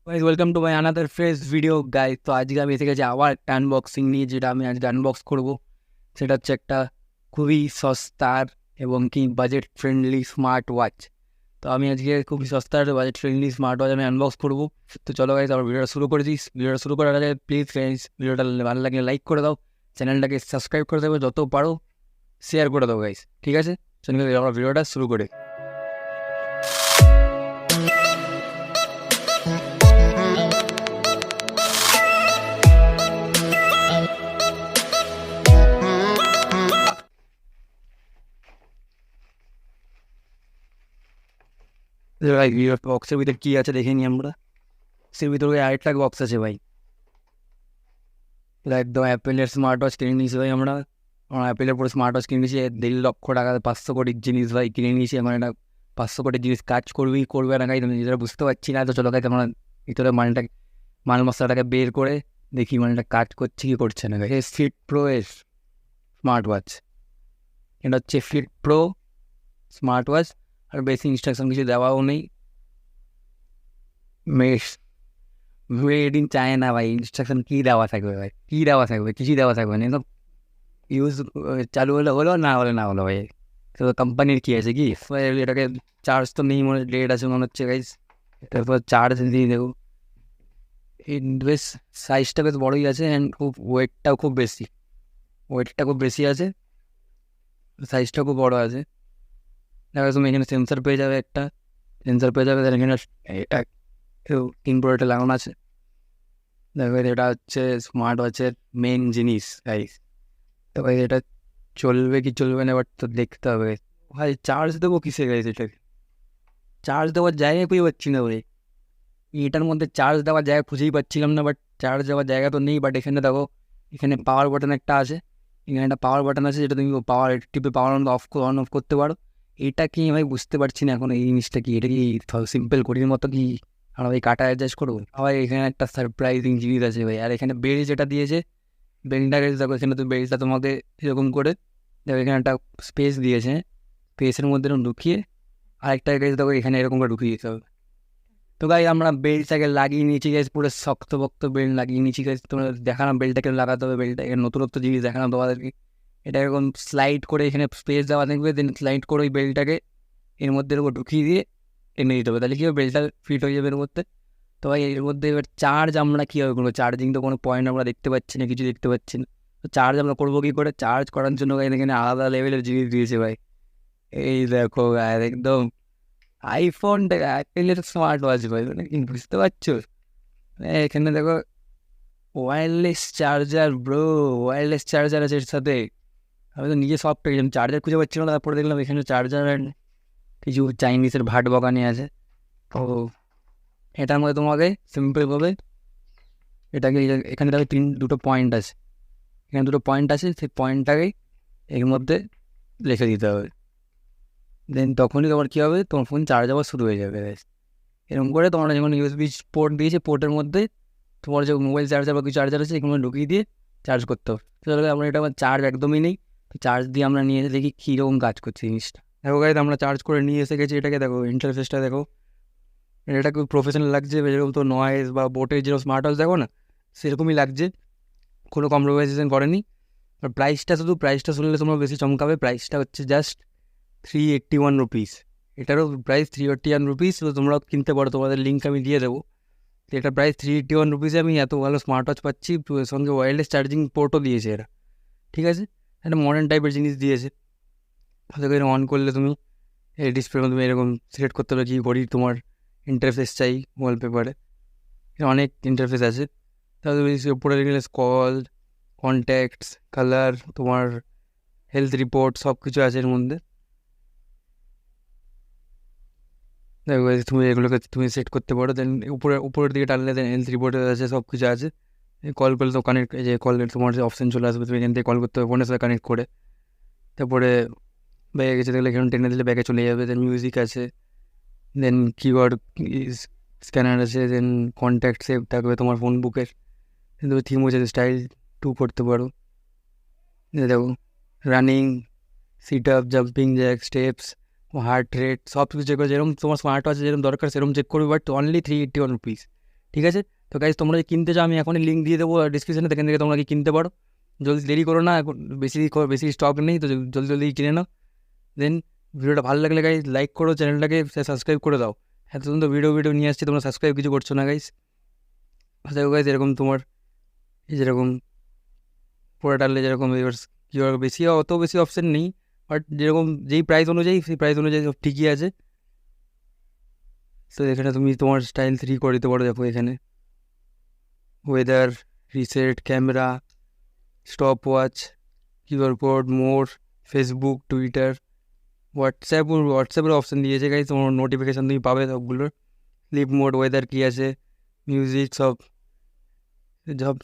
Guys welcome to my another fresh video guys. তো আজকে আমি এসে গেছি আবার একটা আনবক্সিং নিয়ে, যেটা আমি আজকে আনবক্স করবো। সেটা হচ্ছে একটা খুবই সস্তার এবং কি বাজেট ফ্রেন্ডলি স্মার্ট ওয়াচ। তো আমি আজকে খুবই সস্তার বাজেট ফ্রেন্ডলি স্মার্ট ওয়াচ আমি আনবক্স করবো। তো চলো গাইস, আমার ভিডিওটা শুরু করে দিস। ভিডিওটা শুরু করার আগে প্লিজ গাইস, ভিডিওটা ভালো লাগলে লাইক করে দাও, চ্যানেলটাকে সাবস্ক্রাইব করে দেবে, যত পারো শেয়ার করে দাও গাইস, ঠিক আছে? চলো আমরা ভিডিওটা শুরু করে। ভাই বক্সের ভিতরে কি আছে দেখে নি আমরা। এর ভিতরে আরেকটা বক্স আছে ভাই, একদম অ্যাপেলের স্মার্ট ওয়াচ কিনে নিয়েছি ভাই। আমরা অ্যাপেলের পুরো স্মার্ট ওয়াচ কিনে নিয়েছি 1.5 লক্ষ টাকা, 500 কোটির জিনিস ভাই কিনে নিয়েছি। আমার এটা 500 কোটির জিনিস কাজ করবে না গাই, তুমি যেটা বুঝতে পারছি না। তো চলো গাইতে আমরা ভিতরে মাল মশলাটাকে বের করে দেখি মালটা কাজ করছে কি করছে না গাই। ফিট প্রো এর স্মার্ট ওয়াচ, এটা হচ্ছে ফিট প্রো স্মার্ট ওয়াচ। আর বেশি ইনস্ট্রাকশন কিছু দেওয়াও নেই। মেড ইন চায়না ভাই, ইনস্ট্রাকশন কী দেওয়া থাকবে ভাই, কী দেওয়া থাকবে? কিছুই দেওয়া থাকবে না। একদম ইউজ চালু হলে হলো, না হলে না হলো ভাই। তো কোম্পানির কী আছে কি ভাই, এটাকে চার্জ তো নেই মনে, ডেট আছে মনে হচ্ছে গাইস। তারপর চার্জ দিয়ে দেবো। বেশ সাইজটা বেশ বড়োই আছে, অ্যান্ড খুব ওয়েটটাও খুব বেশি আছে, সাইজটা খুব বড়ো আছে। দেখো তুমি এখানে সেন্সার পেয়ে যাবে, তাহলে এখানে এটা ইনপুট লাগানো আছে। দেখো এটা হচ্ছে স্মার্ট ওয়াচের মেন জিনিস গাইস। তো ভাই এটা চলবে কি চলবে না এবার তো দেখতে হবে ভাই। চার্জ দেবো কিসে গাইস? এটাকে চার্জ দেওয়ার জায়গা খুঁজে পাচ্ছি না ভাই। এটার মধ্যে চার্জ দেওয়ার জায়গা খুঁজেই পাচ্ছিলাম না, বাট চার্জ দেওয়ার জায়গা তো নেই। বাট এখানে দেখো, এখানে পাওয়ার বাটন একটা আছে, এখানে একটা পাওয়ার বাটন আছে, যেটা তুমি পাওয়ার টিপে পাওয়ার অন অফ করতে পারো। এটা কি ভাই বুঝতে পারছি না এখন, এই জিনিসটা কি? এটা কি সিম্পল ঘড়ির মতো কি আমরা ভাই কাটা অ্যাডজাস্ট করবো? আবার এখানে একটা সারপ্রাইজিং জিনিস আছে ভাই। আর এখানে বেল্ট যেটা দিয়েছে, বেল্টটা দেখো, এখানে তো বেল্টটা তোমাকে এরকম করে দেখো, এখানে একটা স্পেস দিয়েছে, স্পেসের মধ্যে এরকম ঢুকিয়ে আরেকটা গাইজ দেখো এখানে এরকম করে ঢুকিয়ে দিতে হবে। তো গাই আমরা বেল্টটাকে লাগিয়ে নিয়েছি গাইজ, পুরো শক্ত বক্ত বেল্ট লাগিয়ে নিয়েছি গাইজ। তোমরা দেখালাম বেল্টটাকে লাগাতে হবে, বেল্টটাকে নতুনত্ব জিনিস দেখালাম তোমাদেরকে। এটা এরকম স্লাইড করে এখানে স্পেস দেওয়া থাকবে, দেন স্লাইড করে ওই বেল্টটাকে এর মধ্যে এরকম ঢুকিয়ে দিয়ে টেনে দিতে হবে, তাহলে কি হবে বেল্টটা ফিট হয়ে যাবে এর মধ্যে। তো ভাই এর মধ্যে এবার চার্জ আমরা কীভাবে করবো? চার্জিং তো কোনো পয়েন্ট আমরা দেখতে পাচ্ছি না, কিছু দেখতে পাচ্ছি না। তো চার্জ আমরা করবো কী করে? চার্জ করার জন্য ভাই এখানে আলাদা লেভেলের জিনিস দিয়েছে ভাই। এই দেখো ভাই, একদম আইফোন অ্যাপেলের স্মার্ট ওয়াচ ভাই, মানে কি বুঝতে পারছো? এখানে দেখো wireless charger bro, wireless charger আছে এর সাথে। আমি তো নিজে সব পেয়ে গেলাম, চার্জার খুঁজে পাচ্ছিলাম না, তারপরে দেখলাম এখানে চার্জার অ্যান্ড কিছু চাইনিজের ভাট বগানি আছে। তো এটার মধ্যে তোমাকে সিম্পলভাবে এটাকে এখানে দেখো দুটো পয়েন্ট আছে, এখানে দুটো পয়েন্ট আছে, সেই পয়েন্টটাকে এর মধ্যে রেখে দিতে হবে। দেন তখনই তোমার কী হবে, তোমার ফোন চার্জ আবার শুরু হয়ে যাবে। এরকম করে তোমরা যখন ইউএসবি পোর্ট দিয়েছে, পোর্টের মধ্যে তোমার যে মোবাইল চার্জার বা কিছু চার্জার আছে এগুলো ঢুকিয়ে দিয়ে চার্জ করতে হবে। তো আমরা এটা আমার চার্জ একদমই নেই, তো চার্জ দিয়ে আমরা নিয়ে এসে দেখি কীরকম কাজ করছে জিনিসটা। দেখো গাইজ আমরা চার্জ করে নিয়ে এসে গেছি, এটাকে দেখো ইন্টারফেসটা দেখো, এটা খুব প্রফেশনাল লাগছে। যেরকম তো নয়েজ বা বোটের যেরকম স্মার্ট ওয়াচ দেখো না, সেরকমই লাগছে, কোনো কম্প্রোমাইজেশন করেনি। আর প্রাইসটা শুনলে তোমরা বেশি চমকাবে। প্রাইসটা হচ্ছে জাস্ট 381 রুপিস। এটারও প্রাইস 381 রুপিস। তো তোমরাও কিনতে পারো, তোমাদের লিঙ্ক আমি দিয়ে দেবো। তো এটা প্রাইস 381 রুপিসে আমি এত ভালো স্মার্ট ওয়াচ পাচ্ছি, সঙ্গে ওয়্যারলেস চার্জিং পোর্টও দিয়েছে এরা, ঠিক আছে? একটা মডার্ন টাইপের জিনিস দিয়েছে। হয়তো এরকম অন করলে তুমি এই ডিসপ্লের মধ্যে এরকম সিলেক্ট করতে পারো কি ঘড়ি তোমার ইন্টারফেস চাই, ওয়ালপেপারে অনেক ইন্টারফেস আছে। তাহলে উপরে গেলে কল, কন্ট্যাক্টস, কালার, তোমার হেলথ রিপোর্ট সব কিছু আছে এর মধ্যে। দেখো তুমি এগুলোকে তুমি সেট করতে পারো। দেন উপরের দিকে টানলে দেন হেলথ রিপোর্টের আছে, সব কিছু আছে। কল করলে তো কানেক্ট, যে কলের তোমার যে অপশান চলে আসবে, তুমি এখান থেকে কল করতে হবে ফোনের সাথে কানেক্ট করে। তারপরে ব্যাগে গেছে দেখলে এখানে টেনে দিলে ব্যাগে চলে যাবে। দেন মিউজিক আছে, দেন কিবোর্ড স্ক্যানার আছে, দেন কন্ট্যাক্ট সেভ থাকবে তোমার ফোন বুকের। তুমি থিম হচ্ছে স্টাইল 2 করতে পারো। দেখো running, sit up, jumping Jack, steps, heart rate সব কিছু চেক করে, যেরকম তোমার স্মার্ট ওয়াচে যেরকম দরকার সেরকম চেক করবে। বাট অনলি 381 রুপিস, ঠিক আছে। তো গাইজ তোমরা যে কিনতে চাও আমি এখনই লিঙ্ক দিয়ে দেবো ডিসক্রিপশনে, সেখান থেকে তোমরা কি কিনতে পারো। জলদি দেরি করো না, এখন বেশি স্টক নেই, তো জলদি জলদি কিনে নাও। দেন ভিডিওটা ভালো লাগলে গাইজ লাইক করো, চ্যানেলটাকে সাবস্ক্রাইব করে দাও। এত সুন্দর ভিডিও নিয়ে আসছি, তোমরা সাবস্ক্রাইব কিছু করছো না গাইজ। দেখো গাইজ এরকম তোমার যেরকম পোর্টালে যেরকম কী অত বেশি অপশান নেই, বাট যেরকম যেই প্রাইস অনুযায়ী সেই প্রাইস অনুযায়ী সব ঠিকই আছে। তো এখানে তুমি তোমার স্টাইল 3 করে দিতে পারো। দেখো এখানে weather, reset, camera, stop watch, QR code, more, Facebook, Twitter, হোয়াটসঅ্যাপের অপশান দিয়েছে গাইজ, তোমার নোটিফিকেশান তুমি পাবে সবগুলোর। স্লিপ মোড, ওয়েদার কী আছে, মিউজিক, সব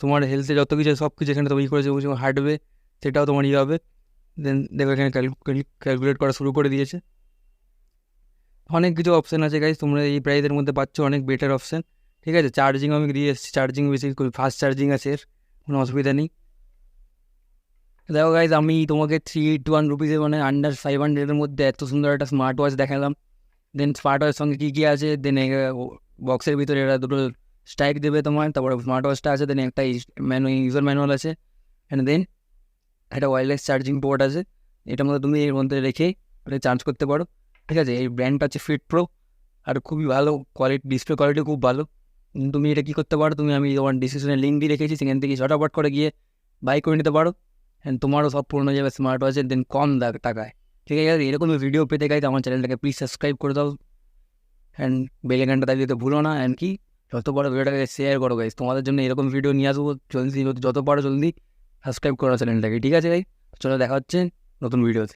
তোমার হেলথে যত কিছু সব কিছু এখানে তুমি করেছো, হাঁটবে সেটাও তোমার হবে। দেন দেখো এখানে ক্যালকুলেট করা শুরু করে দিয়েছে। অনেক কিছু অপশান আছে গাইজ, তোমরা এই প্রাইসের মধ্যে পাচ্ছ অনেক বেটার অপশান। ঠিক আছে, চার্জিং আমি দিয়ে এসেছি, চার্জিং বেশি ফাস্ট চার্জিং আছে, এর কোনো অসুবিধা নেই। দেখো গাইজ আমি তোমাকে 381 রুপিসের মানে আন্ডার 500-এর মধ্যে এত সুন্দর একটা স্মার্ট ওয়াচ দেখালাম। দেন স্মার্ট ওয়াচের সঙ্গে কী কী আছে, দেন বক্সের ভিতরে এরা দুটো স্ট্রাইক দেবে তোমার, তারপরে স্মার্ট ওয়াচটা আছে, দেন একটা ইউজার ম্যানুয়াল আছে, অ্যান্ড দেন একটা ওয়্যারলেস চার্জিং পোর্ট আছে। এটার মধ্যে তুমি এর মধ্যে রেখে চার্জ করতে পারো। ঠিক আছে, এই ব্র্যান্ডটা হচ্ছে ফিটপ্রো, আর খুবই ভালো কোয়ালিটি, ডিসপ্লে কোয়ালিটি খুব ভালো। তুমি এটা কী করতে পারো, আমি তোমার ডিসক্রিপশনে লিঙ্ক দিয়ে রেখেছি, সেখান থেকে ঝটাপট করে গিয়ে বাই করে নিতে পারো। অ্যান্ড তোমারও সব পূর্ণ যাবে স্মার্ট ওয়াচের, দেন কম টাকায়। ঠিক আছে, এরকম ভিডিও পেতে গাইতে আমার চ্যানেলটাকে প্লিজ সাবস্ক্রাইব করে দাও, অ্যান্ড বেল আইকনটা দাবিয়ে দিতে ভুলো না। অ্যান্ড কি যত বড় ভিডিওটাকে শেয়ার করো গাইজ, তোমাদের জন্য এরকম ভিডিও নিয়ে আসবো জলদি, যত পারো জলদি সাবস্ক্রাইব করো চ্যানেলটাকে। ঠিক আছে গাইজ, চলো দেখা হচ্ছে নতুন ভিডিওতে।